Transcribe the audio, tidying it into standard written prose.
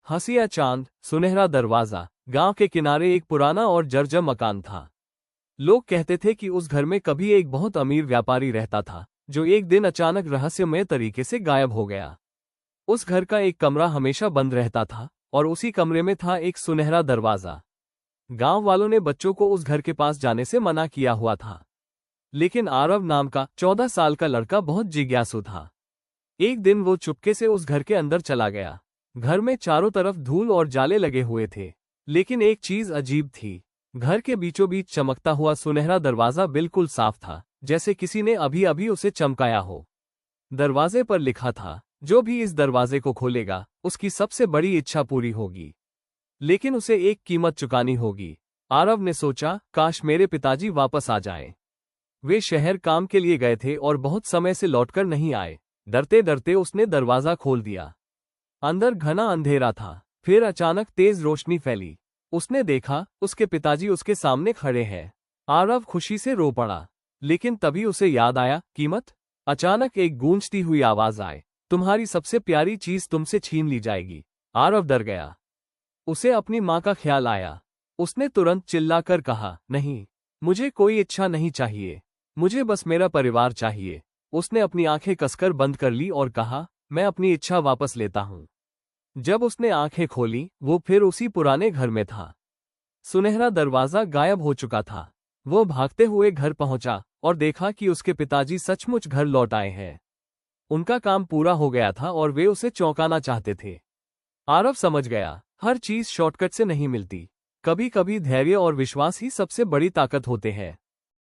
हंसिया चांद, सुनहरा दरवाजा। गांव के किनारे एक पुराना और जर्जर मकान था। लोग कहते थे कि उस घर में कभी एक बहुत अमीर व्यापारी रहता था, जो एक दिन अचानक रहस्यमय तरीके से गायब हो गया। उस घर का एक कमरा हमेशा बंद रहता था और उसी कमरे में था एक सुनहरा दरवाजा। गांव वालों ने बच्चों को उस घर के पास जाने से मना किया हुआ था, लेकिन आरव नाम का 14 साल का लड़का बहुत जिज्ञासु था। एक दिन वो चुपके से उस घर के अंदर चला गया। घर में चारों तरफ धूल और जाले लगे हुए थे, लेकिन एक चीज अजीब थी। घर के बीचों बीच चमकता हुआ सुनहरा दरवाजा बिल्कुल साफ था, जैसे किसी ने अभी अभी उसे चमकाया हो। दरवाजे पर लिखा था, जो भी इस दरवाजे को खोलेगा उसकी सबसे बड़ी इच्छा पूरी होगी, लेकिन उसे एक कीमत चुकानी होगी। आरव ने सोचा, काश मेरे पिताजी वापस आ जाएं। वे शहर काम के लिए गए थे और बहुत समय से लौटकर नहीं आए। डरते डरते उसने दरवाजा खोल दिया। अंदर घना अंधेरा था। फिर अचानक तेज रोशनी फैली। उसने देखा, उसके पिताजी उसके सामने खड़े हैं। आरव खुशी से रो पड़ा, लेकिन तभी उसे याद आया, कीमत। अचानक एक गूंजती हुई आवाज आए, तुम्हारी सबसे प्यारी चीज तुमसे छीन ली जाएगी। आरव डर गया। उसे अपनी माँ का ख्याल आया। उसने तुरंत चिल्लाकर कहा, नहीं, मुझे कोई इच्छा नहीं चाहिए, मुझे बस मेरा परिवार चाहिए। उसने अपनी आंखें कसकर बंद कर ली और कहा, मैं अपनी इच्छा वापस लेता हूं। जब उसने आंखें खोली, वो फिर उसी पुराने घर में था। सुनहरा दरवाजा गायब हो चुका था। वो भागते हुए घर पहुंचा और देखा कि उसके पिताजी सचमुच घर लौट आए हैं। उनका काम पूरा हो गया था और वे उसे चौंकाना चाहते थे। आरव समझ गया, हर चीज शॉर्टकट से नहीं मिलती। कभी कभी धैर्य और विश्वास ही सबसे बड़ी ताकत होते हैं।